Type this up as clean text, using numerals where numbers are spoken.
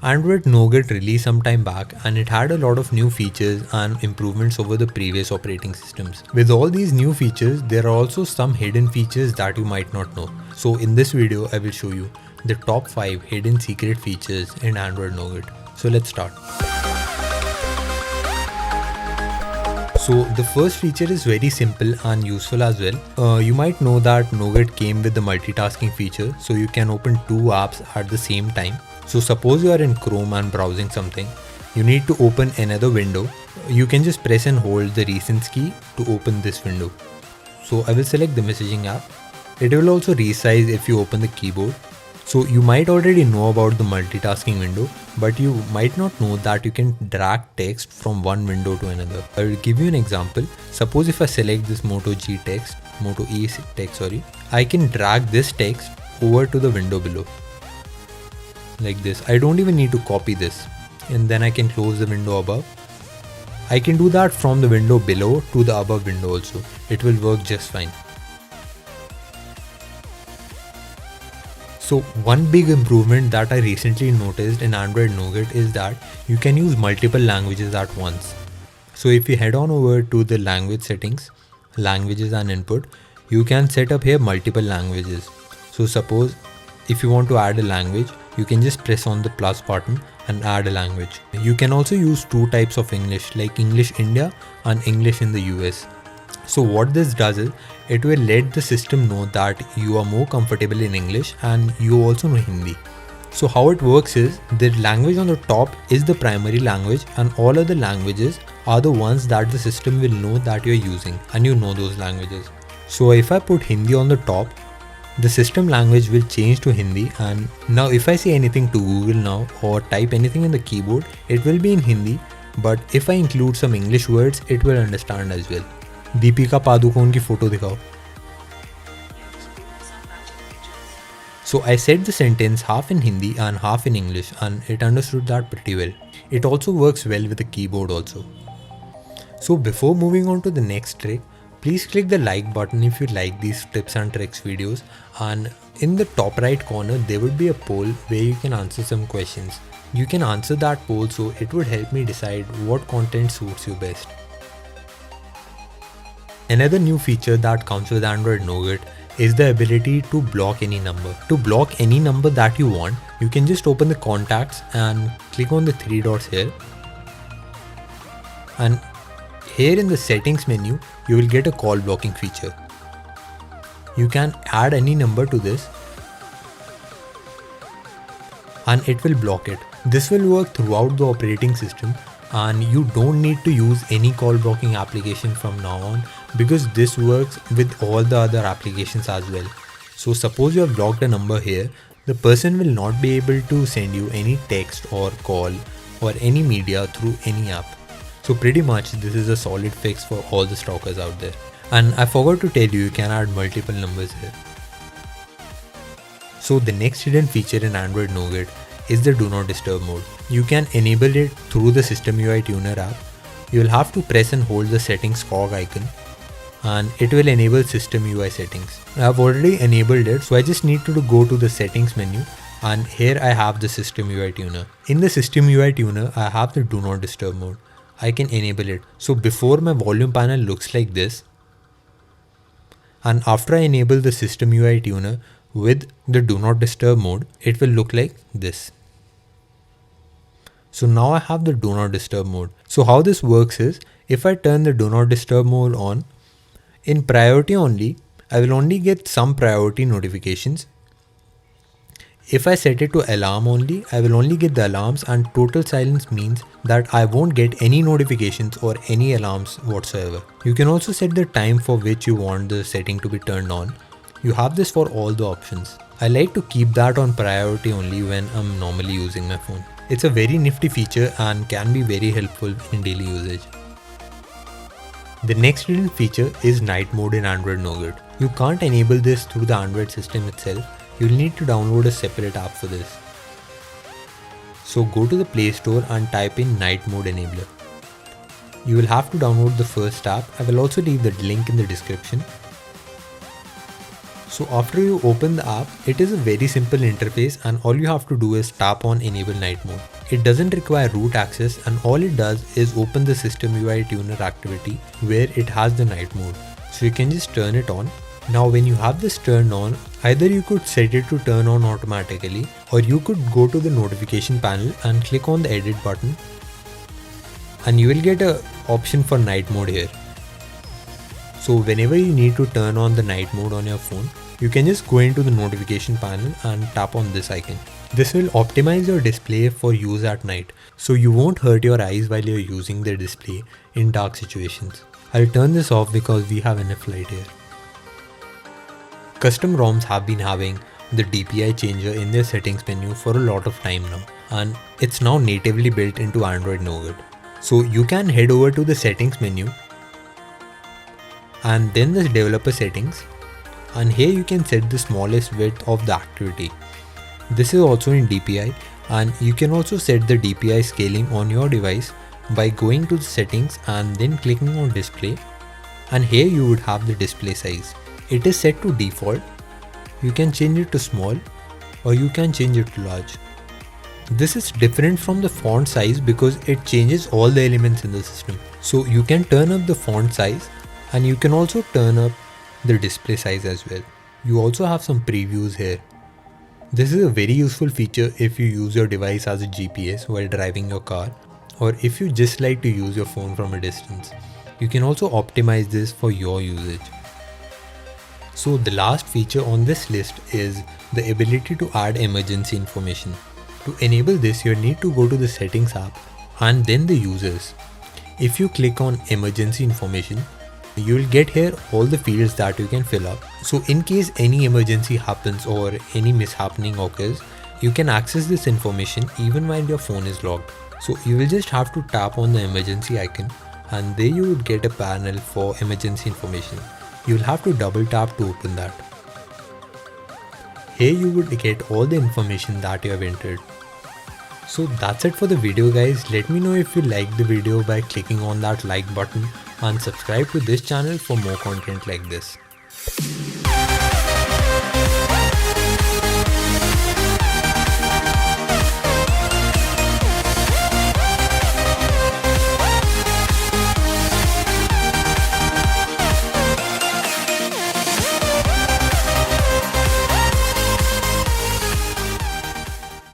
Android Nougat released some time back and it had a lot of new features and improvements over the previous operating systems. With all these new features, there are also some hidden features that you might not know. So in this video, I will show you the top 5 hidden secret features in Android Nougat. So let's start. So the first feature is very simple and useful as well. You might know that Nougat came with the multitasking feature, so you can open 2 apps at the same time. So suppose you are in Chrome and browsing something, you need to open another window. You can just press and hold the recents key to open this window. So I will select the messaging app. It will also resize if you open the keyboard. So you might already know about the multitasking window, but you might not know that you can drag text from one window to another. I will give you an example. Suppose if I select this Moto E text, I can drag this text over to the window below. Like this. I don't even need to copy this, and then I can close the window above. I can do that from the window below to the above window also. It will work just fine. So one big improvement that I recently noticed in Android Nougat is that you can use multiple languages at once. So if you head on over to the language settings, languages and input, you can set up here multiple languages. So suppose if you want to add a language, you can just press on the plus button and add a language. You can also use 2 types of English, like English India and English in the US. So what this does is, it will let the system know that you are more comfortable in English and you also know Hindi. So how it works is, the language on the top is the primary language and all other languages are the ones that the system will know that you're using and you know those languages. So if I put Hindi on the top, the system language will change to Hindi, and now if I say anything to Google now or type anything in the keyboard, it will be in Hindi, but if I include some English words, it will understand as well. Deepika Padukone की photo दिखाओ. So I said the sentence half in Hindi and half in English and it understood that pretty well. It also works well with the keyboard also. So before moving on to the next trick, please click the like button if you like these tips and tricks videos, and in the top right corner there would be a poll where you can answer some questions. You can answer that poll, so it would help me decide what content suits you best. Another new feature that comes with Android Nougat is the ability to block any number. To block any number that you want, you can just open the contacts and click on the 3 dots here, and here in the settings menu, you will get a call blocking feature. You can add any number to this and it will block it. This will work throughout the operating system and you don't need to use any call blocking application from now on, because this works with all the other applications as well. So suppose you have blocked a number here, the person will not be able to send you any text or call or any media through any app. So pretty much this is a solid fix for all the stalkers out there. And I forgot to tell you can add multiple numbers here. So the next hidden feature in Android Nougat is the Do Not Disturb mode. You can enable it through the System UI Tuner app. You will have to press and hold the settings cog icon and it will enable System UI settings. I have already enabled it, so I just need to go to the settings menu, and here I have the System UI Tuner. In the System UI Tuner, I have the Do Not Disturb mode. I can enable it. So before, my volume panel looks like this, and after I enable the System UI Tuner with the Do Not Disturb mode, it will look like this. So now I have the Do Not Disturb mode. So how this works is, if I turn the Do Not Disturb mode on, in priority only, I will only get some priority notifications. If I set it to alarm only, I will only get the alarms, and total silence means that I won't get any notifications or any alarms whatsoever. You can also set the time for which you want the setting to be turned on. You have this for all the options. I like to keep that on priority only when I'm normally using my phone. It's a very nifty feature and can be very helpful in daily usage. The next hidden feature is night mode in Android Nougat. You can't enable this through the Android system itself. You'll need to download a separate app for this. So go to the Play Store and type in Night Mode Enabler. You will have to download the first app. I will also leave the link in the description. So after you open the app, it is a very simple interface and all you have to do is tap on enable night mode. It doesn't require root access and all it does is open the system UI tuner activity where it has the night mode. So you can just turn it on. Now when you have this turned on, either you could set it to turn on automatically or you could go to the notification panel and click on the edit button and you will get an option for night mode here. So whenever you need to turn on the night mode on your phone, you can just go into the notification panel and tap on this icon. This will optimize your display for use at night, so you won't hurt your eyes while you're using the display in dark situations. I'll turn this off because we have enough light here. Custom ROMs have been having the DPI changer in their settings menu for a lot of time now, and it's now natively built into Android Nougat. So you can head over to the settings menu and then the developer settings, and here you can set the smallest width of the activity. This is also in DPI, and you can also set the DPI scaling on your device by going to the settings and then clicking on display, and here you would have the display size. It is set to default. You can change it to small or you can change it to large. This is different from the font size because it changes all the elements in the system. So you can turn up the font size and you can also turn up the display size as well. You also have some previews here. This is a very useful feature if you use your device as a GPS while driving your car, or if you just like to use your phone from a distance. You can also optimize this for your usage. So the last feature on this list is the ability to add emergency information. To enable this, you need to go to the settings app and then the users. If you click on emergency information, you will get here all the fields that you can fill up. So in case any emergency happens or any mishappening occurs, you can access this information even while your phone is locked. So you will just have to tap on the emergency icon and there you would get a panel for emergency information. You will have to double tap to open that. Here you would get all the information that you have entered. So that's it for the video guys. Let me know if you liked the video by clicking on that like button and subscribe to this channel for more content like this.